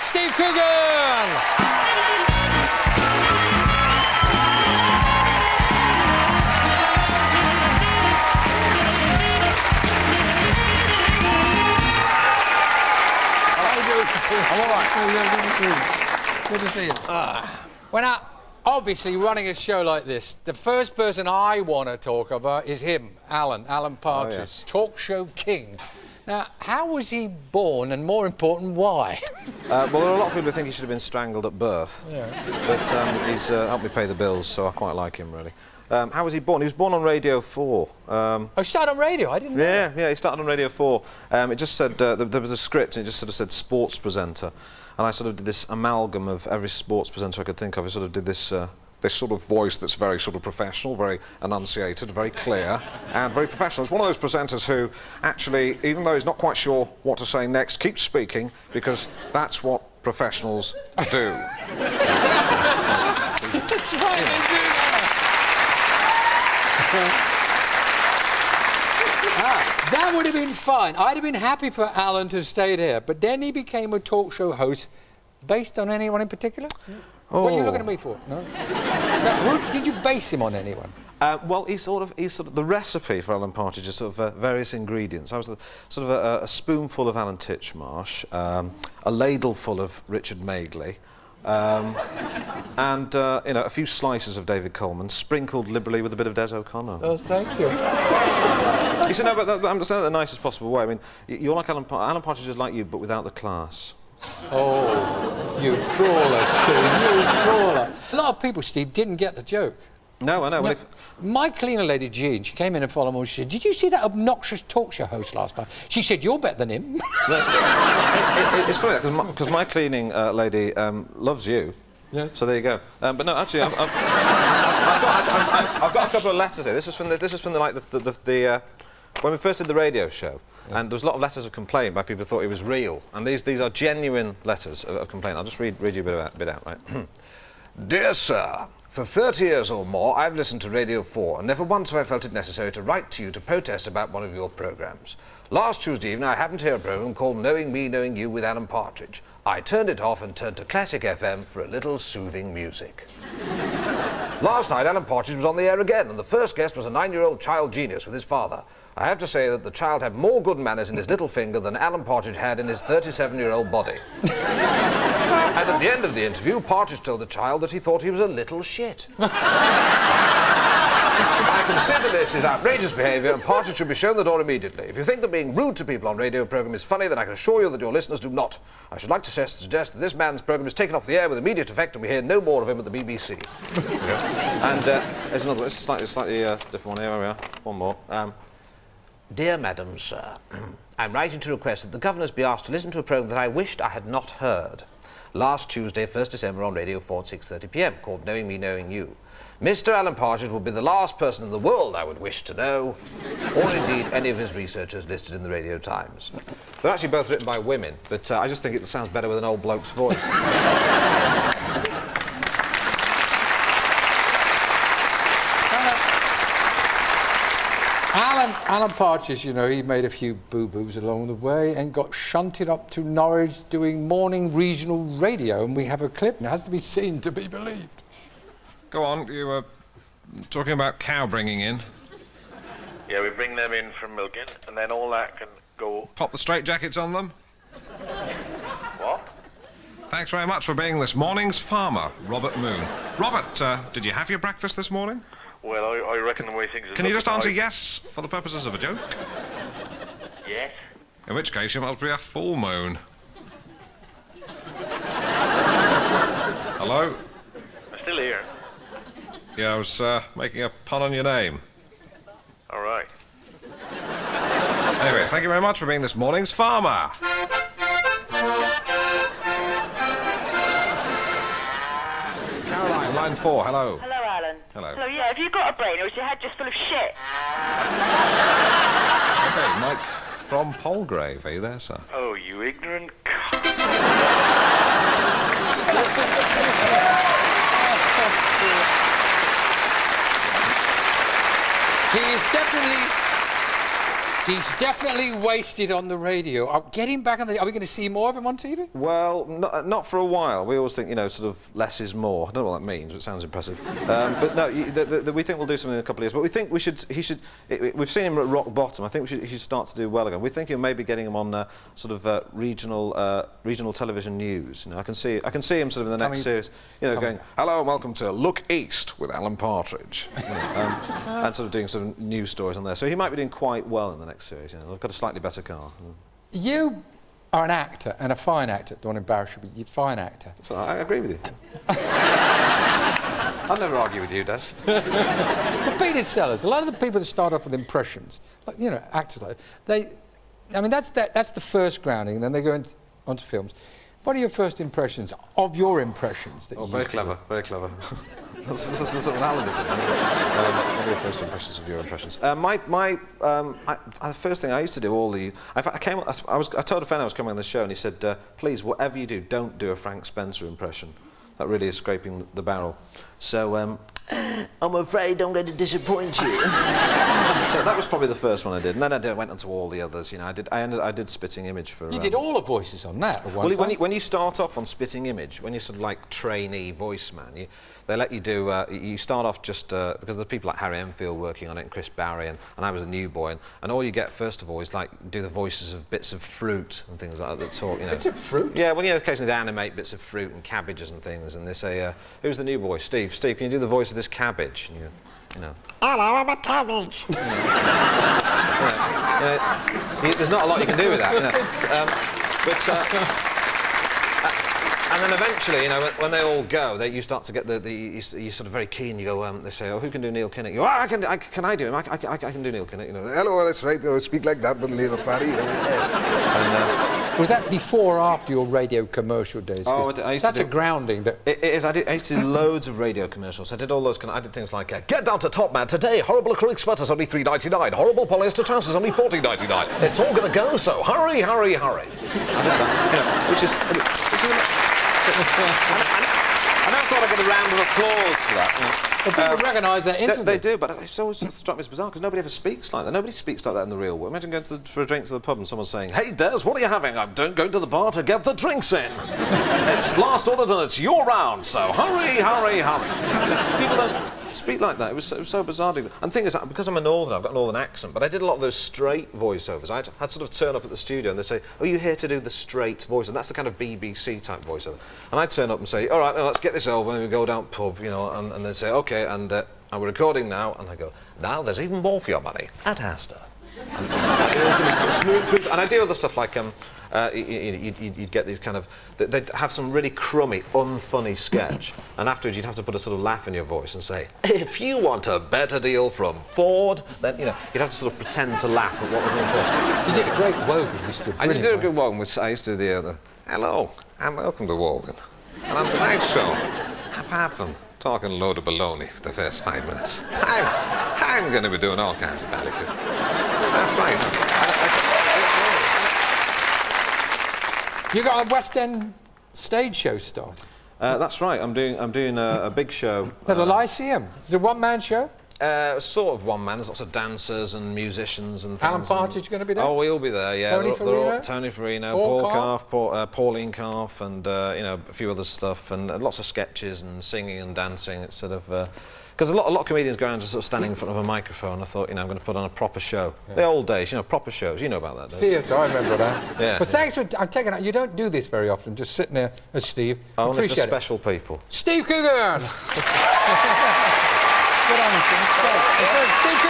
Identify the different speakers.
Speaker 1: Steve Coogan! I'm all right. Good to see you. Well, now, obviously, running a show like this, the first person I want to talk about is him, Alan Partridge,
Speaker 2: Oh, yes.
Speaker 1: talk show king. Now, how was he born, and more important, why?
Speaker 2: Well, there are a lot of people who think he should have been strangled at birth.
Speaker 1: Yeah.
Speaker 2: But he's helped me pay the bills, so I quite like him, really. How was he born? He was born on Radio 4.
Speaker 1: Oh, started on radio? I didn't know.
Speaker 2: Yeah, he started on Radio 4. It just said, there was a script, and it just sort of said sports presenter. And I sort of did this amalgam of every sports presenter I could think of. I sort of did this, this sort of voice that's very sort of professional, very enunciated, very clear, and very professional. It's one of those presenters who actually, even though he's not quite sure what to say next, keeps speaking, because that's what professionals do.
Speaker 1: That's right, they do that. That would have been fine. I'd have been happy for Alan to stay there, but then he became a talk show host based on anyone in particular?
Speaker 2: Oh.
Speaker 1: What are you looking at me for? No? No, did you base him on anyone?
Speaker 2: Well, he's sort of the recipe for Alan Partridge is sort of various ingredients. I was sort of a spoonful of Alan Titchmarsh, a ladleful of Richard Madeley, and you know, a few slices of David Coleman, sprinkled liberally with a bit of Des O'Connor.
Speaker 1: Oh, thank you.
Speaker 2: You said no, but I'm saying it the nicest possible way. I mean, you're like Alan Partridge is like you, but without the class.
Speaker 1: Oh, you crawler, Steve, you crawler. A lot of people, Steve, didn't get the joke.
Speaker 2: No, I know.
Speaker 1: No, my cleaner lady, Jean, she came in and followed me and she said, "Did you see that obnoxious talk show host last night?" She said, "You're better than him."
Speaker 2: It's funny, because my cleaning lady loves you.
Speaker 1: Yes.
Speaker 2: So there you go. But no, actually, I've got a couple of letters here. This is from the when we first did the radio show. Yeah. And there was a lot of letters of complaint by people who thought it was real. And these are genuine letters of complaint. I'll just read you a bit out, right? Dear Sir, for 30 years or more, I've listened to Radio 4, and never once have I felt it necessary to write to you to protest about one of your programmes. Last Tuesday evening, I happened to hear a programme called Knowing Me, Knowing You with Alan Partridge. I turned it off and turned to Classic FM for a little soothing music. Last night, Alan Partridge was on the air again, and the first guest was a 9-year-old child genius with his father. I have to say that the child had more good manners in his little finger than Alan Partridge had in his 37-year-old body. And at the end of the interview, Partridge told the child that he thought he was a little shit. I consider this is outrageous behaviour, and Partridge should be shown the door immediately. If you think that being rude to people on radio programme is funny, then I can assure you that your listeners do not. I should like to suggest that this man's programme is taken off the air with immediate effect, and we hear no more of him at the BBC. And there's another one. It's a slightly different one here. Where we are. One more. Dear Madam, Sir, I'm writing to request that the governors be asked to listen to a programme that I wished I had not heard. Last Tuesday, 1st December, on Radio 4 at 6:30 p.m, called Knowing Me, Knowing You. Mr. Alan Partridge would be the last person in the world I would wish to know, or indeed any of his researchers listed in the Radio Times. They're actually both written by women, but I just think it sounds better with an old bloke's voice.
Speaker 1: Alan Partridge, you know, he made a few boo-boos along the way and got shunted up to Norwich doing morning regional radio, and we have a clip. It has to be seen to be believed.
Speaker 3: Go on, you were talking about cow bringing in.
Speaker 4: Yeah, we bring them in from milking, and then all that can go...
Speaker 3: Pop the straitjackets on them.
Speaker 4: What?
Speaker 3: Thanks very much for being this morning's farmer, Robert Moon. Robert, did you have your breakfast this morning?
Speaker 4: Well, I reckon the way things are...
Speaker 3: Can you just answer yes for the purposes of a joke?
Speaker 4: Yes.
Speaker 3: In which case, you must be a full moon. Hello?
Speaker 4: I'm still here.
Speaker 3: Yeah, I was making a pun on your name.
Speaker 4: All right.
Speaker 3: Anyway, thank you very much for being this morning's farmer. Caroline, line 4, hello.
Speaker 5: Hello, Alan.
Speaker 3: Hello.
Speaker 5: Hello, yeah, have you got a brain or is your head just full of shit?
Speaker 3: Okay, Mike from Polgrave, are you there, sir?
Speaker 4: Oh, you ignorant
Speaker 1: He is definitely He's definitely wasted on the radio. Get him back on the... Are we going to see more of him on TV?
Speaker 2: Well, not for a while. We always think, you know, sort of less is more. I don't know what that means, but it sounds impressive. But no, we think we'll do something in a couple of years. But we think we've seen him at rock bottom. I think he should start to do well again. We're thinking of maybe getting him on regional television news. You know, I can see him sort of in the next series, you know, going, hello and welcome to Look East with Alan Partridge. You know, and sort of doing some news stories on there. So he might be doing quite well in the next series. You know, I've got a slightly better car.
Speaker 1: You are an actor, and a fine actor. Don't embarrass you, but you're a fine actor.
Speaker 2: So I agree with you. I'll never argue with you, Des.
Speaker 1: But Peter Sellers, a lot of the people that start off with impressions, like, you know, actors like I mean, that's the first grounding, and then they go onto films. What are your first impressions of your impressions? That
Speaker 2: very clever, very clever. That's sort of Alan, isn't it? What are your first impressions of your impressions? The first thing I used to do all the... I told a friend I was coming on the show, and he said, please, whatever you do, don't do a Frank Spencer impression. That really is scraping the barrel. So, I'm afraid I'm going to disappoint you. So that was probably the first one I did, and then I went on to all the others. You know, I did Spitting Image for...
Speaker 1: You did all the voices on that at one time.
Speaker 2: When you start off on Spitting Image, when you're sort of like trainee voice man, they let you do... you start off just... because there's people like Harry Enfield working on it, and Chris Barry, and I was a new boy, and all you get, first of all, is, like, do the voices of bits of fruit and things like that talk, you know.
Speaker 1: Bits of fruit?
Speaker 2: Yeah, well, you know, occasionally they animate bits of fruit and cabbages and things, and they say, who's the new boy? Steve, can you do the voice of this cabbage? And you know... Hello, I'm a cabbage. There's not a lot you can do with that, you know. And then eventually, you know, when they all go, you start to get you're sort of very keen. You go, they say, oh, who can do Neil Kinnock? You go, oh, can I do him? I can do Neil Kinnock. You know, hello, that's right. They don't speak like that, but little Paddy. You know,
Speaker 1: was that before or after your radio commercial days?
Speaker 2: Oh,
Speaker 1: that's a grounding. But
Speaker 2: it is. I used to do loads of radio commercials. I did all those I did things like, get down to Top Man today. Horrible acrylic sweaters only $3.99. Horrible polyester trousers only $14.99. It's all going to go. So hurry, hurry, hurry. I did that, you know, which is. I never thought I'd get a round of applause for that. You know.
Speaker 1: Well, people recognise that instantly.
Speaker 2: They do, but it's always struck me as bizarre because nobody ever speaks like that. Nobody speaks like that in the real world. Imagine going for a drink to the pub and someone saying, "Hey, Des, what are you having? I'm going to the bar to get the drinks in. It's last ordered and it's your round, so hurry, hurry, hurry." People don't speak like that. It was so bizarre. And the thing is, because I'm a northerner, I've got a northern accent, but I did a lot of those straight voiceovers. I'd sort of turn up at the studio and they'd say, "Are you here to do the straight voice?" And that's the kind of BBC type voiceover. And I'd turn up and say, "All right, now let's get this over," and we go down pub, you know, and they'd say, "OK, and we're recording now," and I go, "Now there's even more for your money at Asda." And, smooth, and I do other stuff like you'd get these kind of... They'd have some really crummy, unfunny sketch, and afterwards you'd have to put a sort of laugh in your voice and say, "If you want a better deal from Ford," then, you know, you'd have to sort of pretend to laugh at what was going on.
Speaker 1: You did a great Wogan.
Speaker 2: I did a good Wogan, which I used to do the "Hello, and welcome to Wogan. And on tonight's show, apart from talking a load of baloney for the first 5 minutes, I'm going to be doing all kinds of ballycoo." That's right.
Speaker 1: You got a West End stage show started.
Speaker 2: That's right. I'm doing a big show.
Speaker 1: At the Lyceum. Is it a one-man show?
Speaker 2: Sort of one man. There's lots of dancers and musicians and things.
Speaker 1: Alan Partridge going to be there?
Speaker 2: Oh, we'll be there. Yeah.
Speaker 1: Tony Farina.
Speaker 2: Tony Farina, Paul Calf, Pauline Calf, and you know, a few other stuff, and lots of sketches and singing and dancing. It's sort of. Because a lot of comedians go around just sort of standing in front of a microphone. I thought, you know, I'm going to put on a proper show. Yeah. The old days, you know, proper shows. You know about that, don't you?
Speaker 1: Theatre, I remember that.
Speaker 2: Yeah.
Speaker 1: But thanks for... I'm taking out... You don't do this very often, just sitting there as Steve.
Speaker 2: Only
Speaker 1: Appreciate
Speaker 2: for special people.
Speaker 1: Steve Coogan! Good on you, Steve. Steve